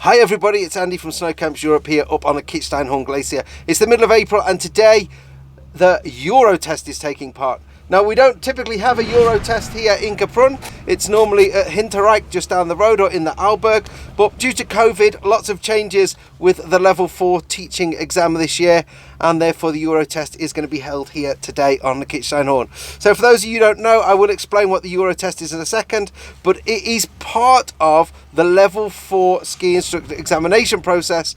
Hi everybody, it's Andy from Snow Camps Europe here up on the Kitzsteinhorn glacier. It's the middle of April and today the Eurotest is taking part. Now we don't typically have a Eurotest here in Kaprun. It's normally at Hinterreich just down the road or in the Alberg, but due to COVID lots of changes with the level 4 teaching exam this year, and therefore the Eurotest is going to be held here today on the Kitzsteinhorn. So for those of you who don't know, I will explain what the Eurotest is in a second, but it is part of the level 4 ski instructor examination process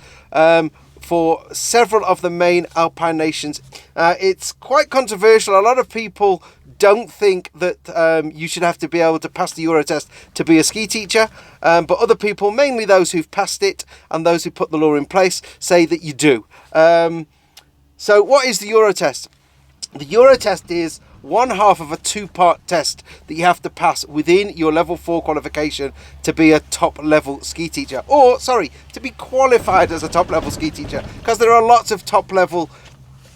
for several of the main alpine nations. It's quite controversial. A lot of people don't think that you should have to be able to pass the Eurotest to be a ski teacher, but other people, mainly those who've passed it and those who put the law in place, say that you do. So what is the Eurotest? The Eurotest is one half of a two-part test that you have to pass within your level 4 qualification to be a top level ski teacher, or sorry, to be qualified as a top level ski teacher, because there are lots of top level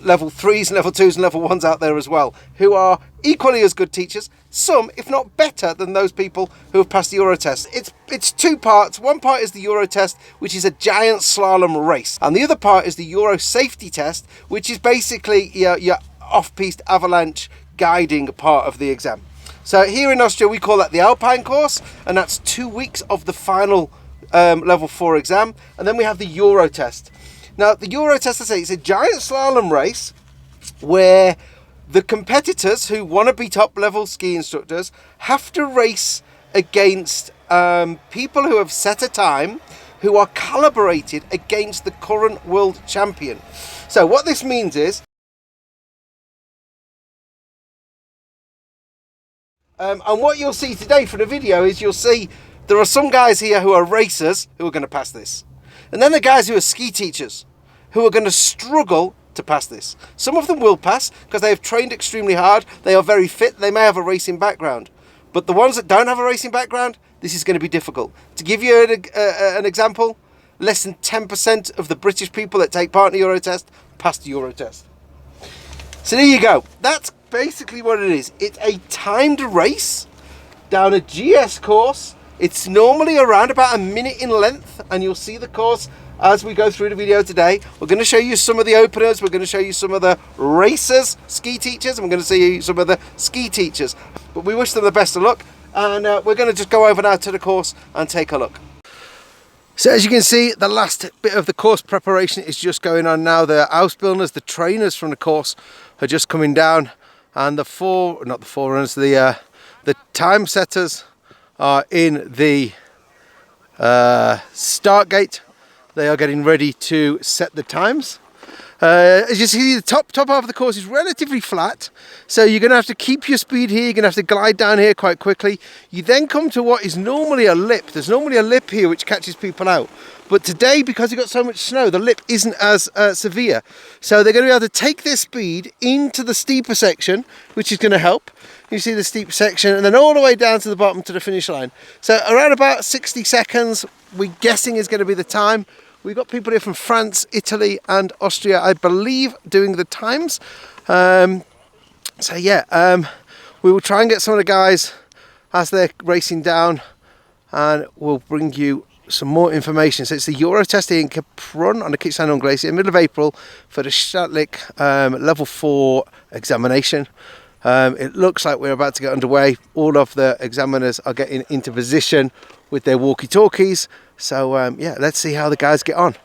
3s and level 2s and level 1s out there as well who are equally as good teachers, some if not better than those people who have passed the Eurotest. It's two parts. One part is the Eurotest, which is a giant slalom race, and the other part is the Euro safety test, which is basically your off-piste avalanche guiding part of the exam. So here in Austria we call that the Alpine course, and that's 2 weeks of the final level 4 exam, and then we have the Eurotest. Now the Eurotest, I say, it's a giant slalom race where the competitors who want to be top level ski instructors have to race against people who have set a time who are calibrated against the current world champion. So what this means is and what you'll see today for the video is you'll see there are some guys here who are racers who are going to pass this. And then the guys who are ski teachers who are going to struggle to pass this. Some of them will pass because they have trained extremely hard. They are very fit. They may have a racing background. But the ones that don't have a racing background, this is going to be difficult. To give you an example, less than 10% of the British people that take part in the Eurotest pass the Eurotest. So there you go. That's basically what it is. It's a timed race down a GS course. It's normally around about a minute in length, and you'll see the course as we go through the video today. We're going to show you some of the openers, we're going to show you some of the racers, ski teachers, and we're going to see some of the ski teachers. But we wish them the best of luck, and we're going to just go over now to the course and take a look. So as you can see, the last bit of the course preparation is just going on now. The Ausbildners, the trainers from the course, are just coming down, and the time setters are in the start gate. They are getting ready to set the times. As you see, the top half of the course is relatively flat, so you're going to have to keep your speed here. You're going to have to glide down here quite quickly. You then come to what is normally a lip. There's normally a lip here which catches people out, but today, because you've got so much snow, the lip isn't as severe, so they're going to be able to take their speed into the steeper section, which is going to help. You see the steep section, and then all the way down to the bottom to the finish line. So around about 60 seconds, we're guessing is going to be the time. We've got people here from France, Italy and Austria, I believe, doing the times. We will try and get some of the guys as they're racing down, and we'll bring you some more information. So it's the Eurotest in Kaprun on the Kitzsteinhorn glacier, middle of April, for the Staatlich level 4 examination. It looks like we're about to get underway. All of the examiners are getting into position with their walkie-talkies. So let's see how the guys get on.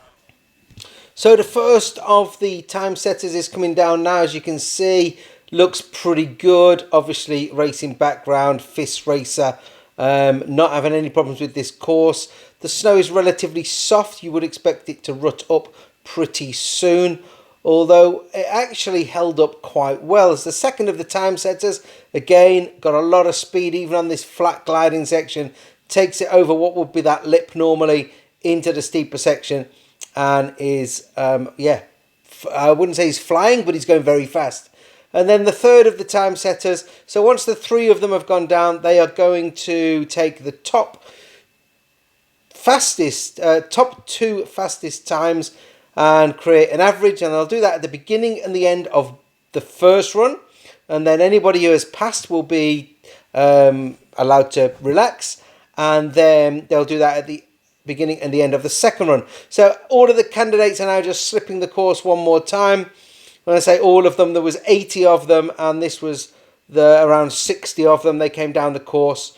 So the first of the time setters is coming down now. As you can see, looks pretty good. Obviously racing background, FIS racer, not having any problems with this course. The snow is relatively soft. You would expect it to rut up pretty soon, although it actually held up quite well. As the second of the time setters, again, got a lot of speed even on this flat gliding section, takes it over what would be that lip normally into the steeper section, and is, I wouldn't say he's flying, but he's going very fast. And then the third of the time setters, so once the 3 of them have gone down, they are going to take the top 2 fastest times and create an average, and they'll do that at the beginning and the end of the first run, and then anybody who has passed will be allowed to relax, and then they'll do that at the beginning and the end of the second run. So all of the candidates are now just slipping the course one more time. When I say all of them, there was 80 of them, and this was around 60 of them. They came down the course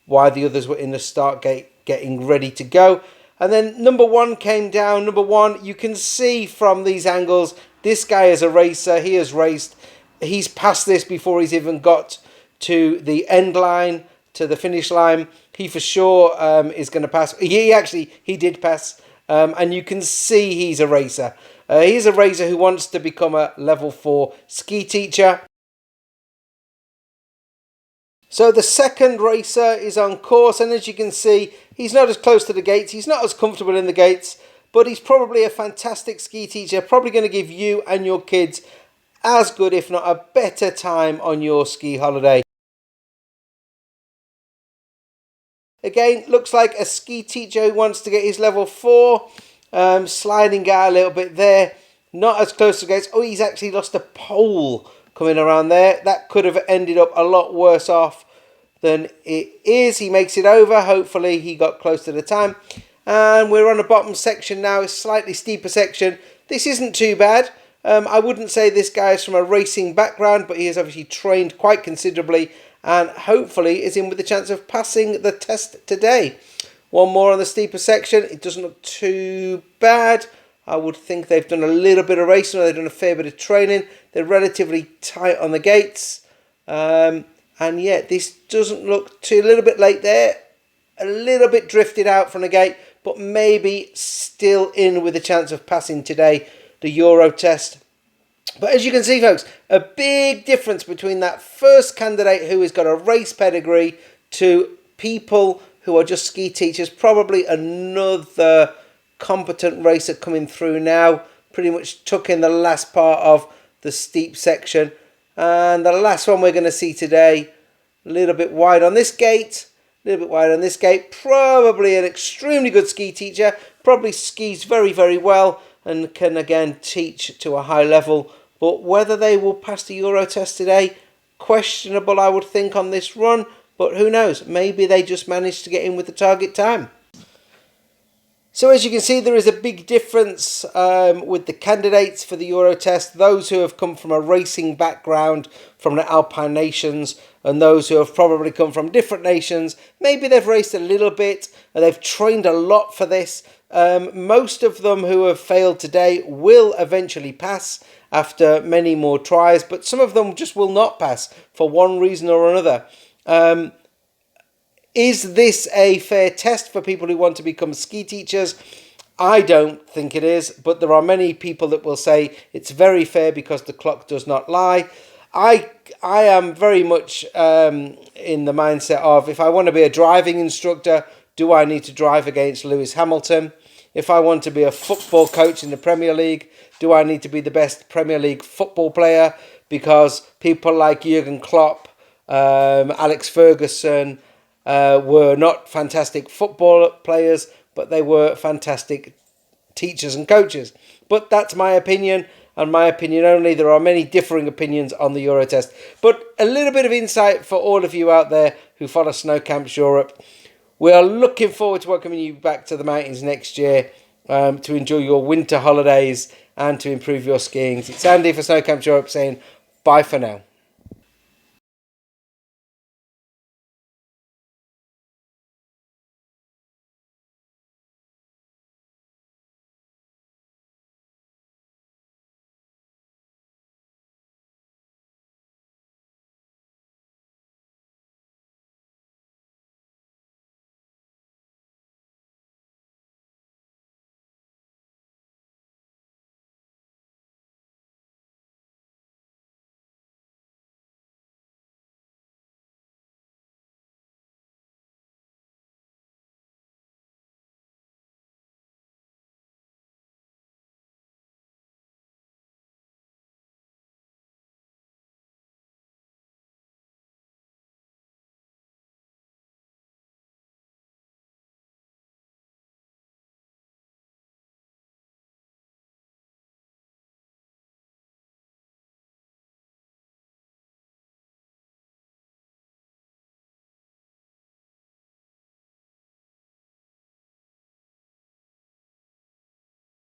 while the others were in the start gate getting ready to go. And then number one came down. Number one, you can see from these angles, this guy is a racer. He has raced. He's passed this before he's even got to the end line, to the finish line. He for sure is going to pass. He did pass. And you can see he's a racer. He's a racer who wants to become a level 4 ski teacher. So the second racer is on course, and as you can see, he's not as close to the gates. He's not as comfortable in the gates, but he's probably a fantastic ski teacher, probably going to give you and your kids as good, if not a better time on your ski holiday. Again, looks like a ski teacher who wants to get his level 4, sliding out a little bit there, not as close to the gates. Oh, he's actually lost a pole coming around there. That could have ended up a lot worse off than it is. He makes it over. Hopefully he got close to the time. And we're on the bottom section now, a slightly steeper section. This isn't too bad. I wouldn't say this guy is from a racing background, but he has obviously trained quite considerably and hopefully is in with the chance of passing the test today. One more on the steeper section. It doesn't look too bad. I would think they've done a little bit of racing, or they've done a fair bit of training. They're relatively tight on the gates. And yet this doesn't look too, a little bit late there. A little bit drifted out from the gate, but maybe still in with a chance of passing today, the Eurotest. But as you can see, folks, a big difference between that first candidate who has got a race pedigree to people who are just ski teachers. Probably another competent racer coming through now. Pretty much took in the last part of the steep section. And the last one we're going to see today, a little bit wide on this gate. Probably an extremely good ski teacher. Probably skis very, very well and can again teach to a high level. But whether they will pass the Eurotest today, questionable I would think on this run. But who knows, maybe they just managed to get in with the target time. So as you can see, there is a big difference with the candidates for the Eurotest. Those who have come from a racing background from the Alpine nations, and those who have probably come from different nations. Maybe they've raced a little bit and they've trained a lot for this. Most of them who have failed today will eventually pass after many more tries, but some of them just will not pass for one reason or another. Is this a fair test for people who want to become ski teachers? I don't think it is, but there are many people that will say it's very fair because the clock does not lie. I am very much in the mindset of, if I want to be a driving instructor, do I need to drive against Lewis Hamilton? If I want to be a football coach in the Premier League, do I need to be the best Premier League football player? Because people like Jurgen Klopp, Alex Ferguson, were not fantastic football players, but they were fantastic teachers and coaches. But that's my opinion, and my opinion only. There are many differing opinions on the Eurotest. But a little bit of insight for all of you out there who follow Snow Camps Europe. We are looking forward to welcoming you back to the mountains next year to enjoy your winter holidays and to improve your skiing. It's Andy for Snow Camps Europe saying bye for now.